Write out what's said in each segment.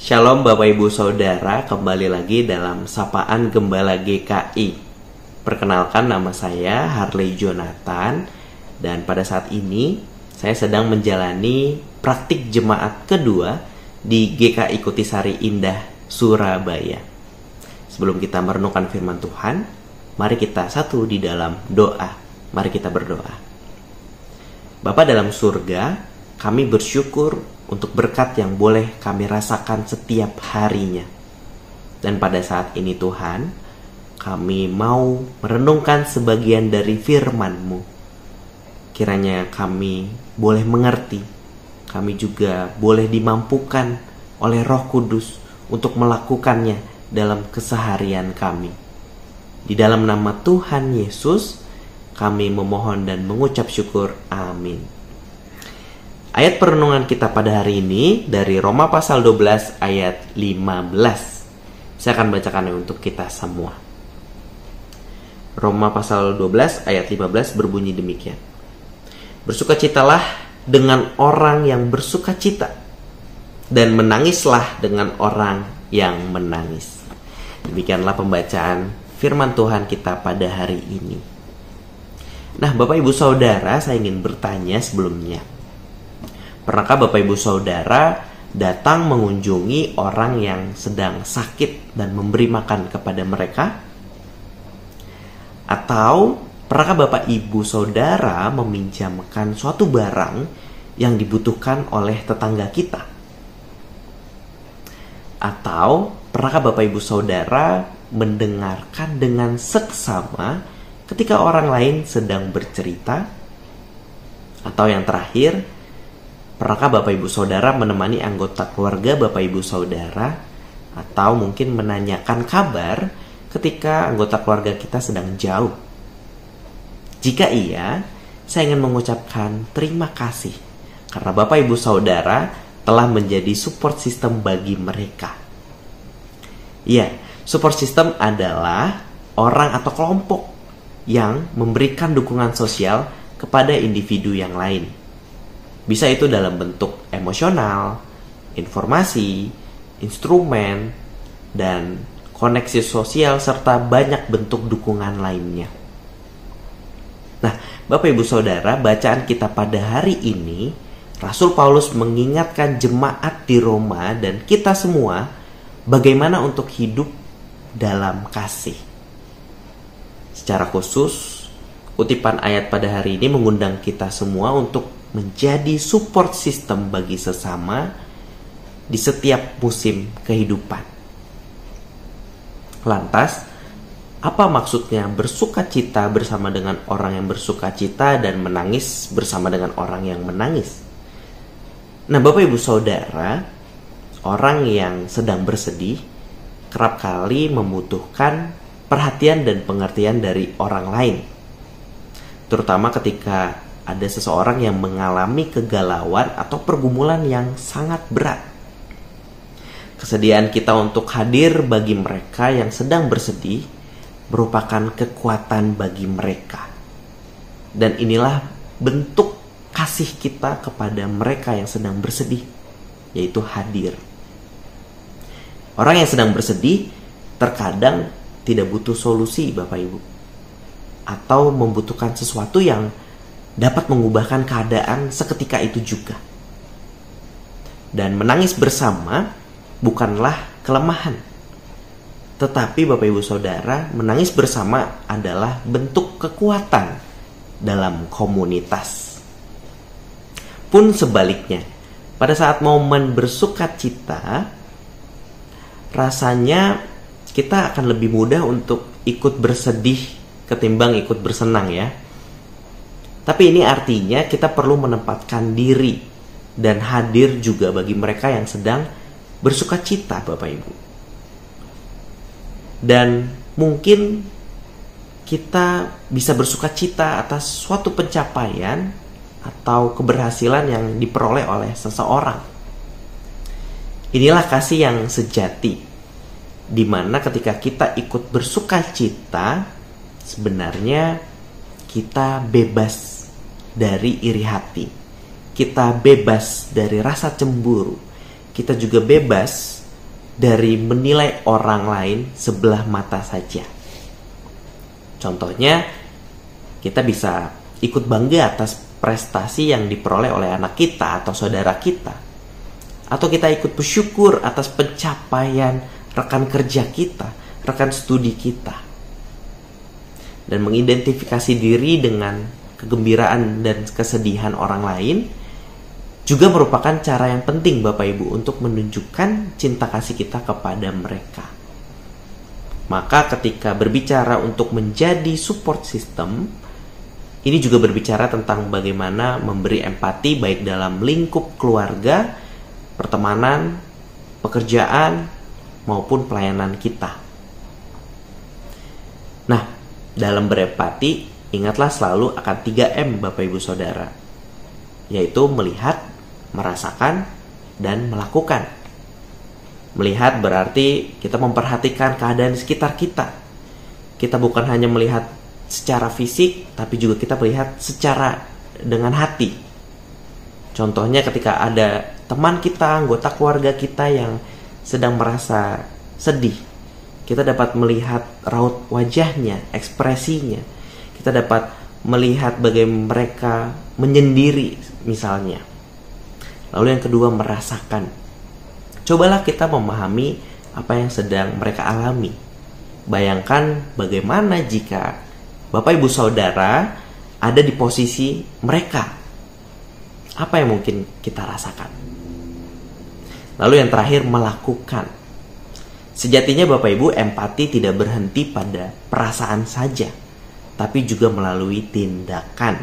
Shalom Bapak Ibu Saudara, kembali lagi dalam Sapaan Gembala GKI. Perkenalkan, nama saya Harley Jonathan, dan pada saat ini saya sedang menjalani praktik jemaat kedua di GKI Kutisari Indah, Surabaya. Sebelum kita merenungkan firman Tuhan, mari kita satu di dalam doa. Mari kita berdoa. Bapa dalam surga, kami bersyukur untuk berkat yang boleh kami rasakan setiap harinya. Dan pada saat ini Tuhan, kami mau merenungkan sebagian dari firman-Mu. Kiranya kami boleh mengerti, kami juga boleh dimampukan oleh Roh Kudus untuk melakukannya dalam keseharian kami. Di dalam nama Tuhan Yesus, kami memohon dan mengucap syukur. Amin. Ayat perenungan kita pada hari ini dari Roma pasal 12 ayat 15. Saya akan bacakannya untuk kita semua. Roma pasal 12 ayat 15 berbunyi demikian. Bersukacitalah dengan orang yang bersukacita, dan menangislah dengan orang yang menangis. Demikianlah pembacaan firman Tuhan kita pada hari ini. Nah, Bapak Ibu Saudara, saya ingin bertanya sebelumnya. Pernahkah Bapak Ibu Saudara datang mengunjungi orang yang sedang sakit dan memberi makan kepada mereka? Atau pernahkah Bapak Ibu Saudara meminjamkan suatu barang yang dibutuhkan oleh tetangga kita? Atau pernahkah Bapak Ibu Saudara mendengarkan dengan seksama ketika orang lain sedang bercerita? Atau yang terakhir, pernahkah Bapak Ibu Saudara menemani anggota keluarga Bapak Ibu Saudara, atau mungkin menanyakan kabar ketika anggota keluarga kita sedang jauh? Jika iya, saya ingin mengucapkan terima kasih karena Bapak Ibu Saudara telah menjadi support system bagi mereka. Ya, support system adalah orang atau kelompok yang memberikan dukungan sosial kepada individu yang lain. Bisa itu dalam bentuk emosional, informasi, instrumen, dan koneksi sosial, serta banyak bentuk dukungan lainnya. Nah, Bapak Ibu Saudara, bacaan kita pada hari ini, Rasul Paulus mengingatkan jemaat di Roma dan kita semua bagaimana untuk hidup dalam kasih. Secara khusus, kutipan ayat pada hari ini mengundang kita semua untuk menjadi support system bagi sesama di setiap musim kehidupan. Lantas, apa maksudnya bersukacita bersama dengan orang yang bersukacita dan menangis bersama dengan orang yang menangis? Nah, Bapak Ibu Saudara, orang yang sedang bersedih kerap kali membutuhkan perhatian dan pengertian dari orang lain, terutama ketika ada seseorang yang mengalami kegalauan atau pergumulan yang sangat berat. Kesediaan kita untuk hadir bagi mereka yang sedang bersedih merupakan kekuatan bagi mereka. Dan inilah bentuk kasih kita kepada mereka yang sedang bersedih, yaitu hadir. Orang yang sedang bersedih terkadang tidak butuh solusi, Bapak Ibu, atau membutuhkan sesuatu yang dapat mengubahkan keadaan seketika itu juga. Dan menangis bersama bukanlah kelemahan, tetapi Bapak Ibu Saudara, menangis bersama adalah bentuk kekuatan dalam komunitas. Pun sebaliknya, pada saat momen bersukacita, rasanya kita akan lebih mudah untuk ikut bersedih ketimbang ikut bersenang, ya. Tapi ini artinya kita perlu menempatkan diri dan hadir juga bagi mereka yang sedang bersukacita, Bapak Ibu. Dan mungkin kita bisa bersukacita atas suatu pencapaian atau keberhasilan yang diperoleh oleh seseorang. Inilah kasih yang sejati, di mana ketika kita ikut bersukacita, sebenarnya kita bebas dari iri hati. Kita bebas dari rasa cemburu. Kita juga bebas dari menilai orang lain sebelah mata saja. Contohnya, kita bisa ikut bangga atas prestasi yang diperoleh oleh anak kita atau saudara kita. Atau kita ikut bersyukur atas pencapaian rekan kerja kita, rekan studi kita. Dan mengidentifikasi diri dengan kegembiraan dan kesedihan orang lain juga merupakan cara yang penting Bapak Ibu untuk menunjukkan cinta kasih kita kepada mereka. Maka ketika berbicara untuk menjadi support system, ini juga berbicara tentang bagaimana memberi empati baik dalam lingkup keluarga, pertemanan, pekerjaan, maupun pelayanan kita. Nah, dalam berempati, ingatlah selalu akan 3M Bapak Ibu Saudara, yaitu melihat, merasakan, dan melakukan. Melihat berarti kita memperhatikan keadaan di sekitar kita. Kita bukan hanya melihat secara fisik, tapi juga kita melihat secara dengan hati. Contohnya ketika ada teman kita, anggota keluarga kita yang sedang merasa sedih, kita dapat melihat raut wajahnya, ekspresinya. Kita dapat melihat bagaimana mereka menyendiri misalnya. Lalu yang kedua, merasakan. Cobalah kita memahami apa yang sedang mereka alami. Bayangkan bagaimana jika Bapak Ibu Saudara ada di posisi mereka. Apa yang mungkin kita rasakan? Lalu yang terakhir, melakukan. Sejatinya Bapak Ibu, empati tidak berhenti pada perasaan saja, tapi juga melalui tindakan.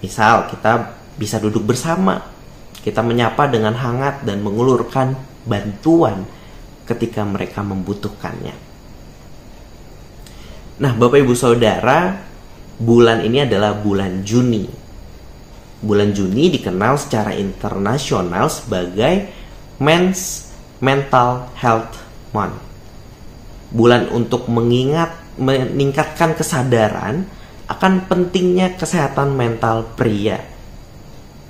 Misal kita bisa duduk bersama, kita menyapa dengan hangat dan mengulurkan bantuan ketika mereka membutuhkannya. Nah, Bapak Ibu Saudara, bulan ini adalah bulan Juni. Bulan Juni dikenal secara internasional sebagai Men's Mental Health Month. Bulan untuk meningkatkan kesadaran akan pentingnya kesehatan mental pria.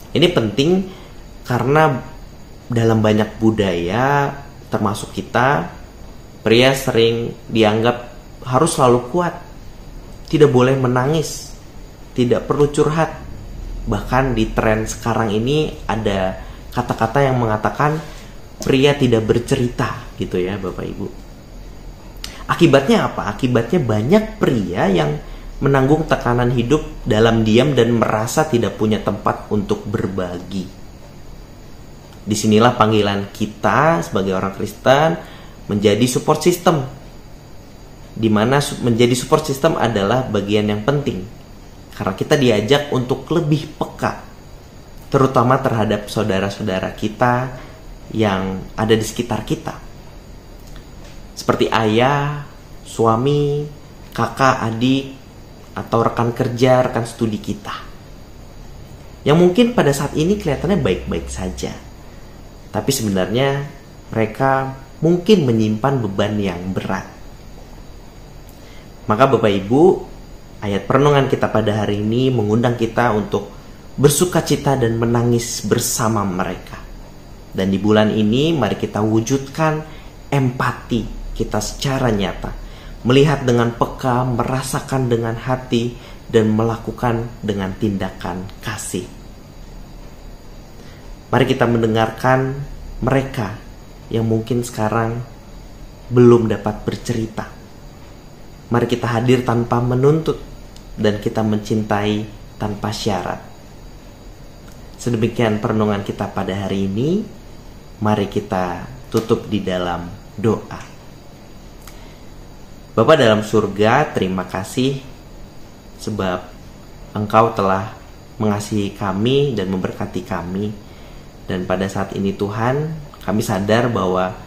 Ini penting karena dalam banyak budaya, termasuk kita, pria sering dianggap harus selalu kuat, tidak boleh menangis, tidak perlu curhat. Bahkan di tren sekarang ini ada kata-kata yang mengatakan pria tidak bercerita, gitu ya Bapak Ibu. Akibatnya apa? Akibatnya banyak pria yang menanggung tekanan hidup dalam diam dan merasa tidak punya tempat untuk berbagi. Disinilah panggilan kita sebagai orang Kristen menjadi support system, di mana menjadi support system adalah bagian yang penting, karena kita diajak untuk lebih peka, terutama terhadap saudara-saudara kita yang ada di sekitar kita, seperti ayah, suami, kakak, adik, atau rekan kerja, rekan studi kita, yang mungkin pada saat ini kelihatannya baik-baik saja, tapi sebenarnya mereka mungkin menyimpan beban yang berat. Maka Bapak Ibu, ayat perenungan kita pada hari ini mengundang kita untuk bersukacita dan menangis bersama mereka. Dan di bulan ini mari kita wujudkan empati kita secara nyata, melihat dengan peka, merasakan dengan hati, dan melakukan dengan tindakan kasih. Mari kita mendengarkan mereka yang mungkin sekarang belum dapat bercerita. Mari kita hadir tanpa menuntut dan kita mencintai tanpa syarat. Sedemikian perenungan kita pada hari ini. Mari kita tutup di dalam doa. Bapa dalam surga, terima kasih sebab Engkau telah mengasihi kami dan memberkati kami. Dan pada saat ini Tuhan, kami sadar bahwa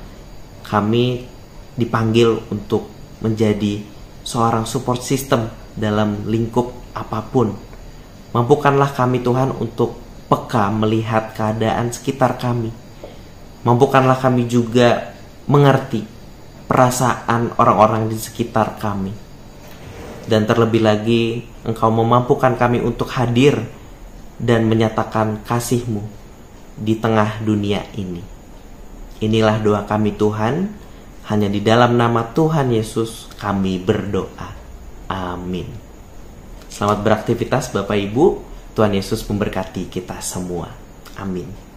kami dipanggil untuk menjadi seorang support system dalam lingkup apapun. Mampukanlah kami Tuhan untuk peka melihat keadaan sekitar kami. Mampukanlah kami juga mengerti perasaan orang-orang di sekitar kami. Dan terlebih lagi, Engkau memampukan kami untuk hadir dan menyatakan kasih-Mu di tengah dunia ini. Inilah doa kami Tuhan, hanya di dalam nama Tuhan Yesus kami berdoa. Amin. Selamat beraktivitas Bapak Ibu, Tuhan Yesus memberkati kita semua. Amin.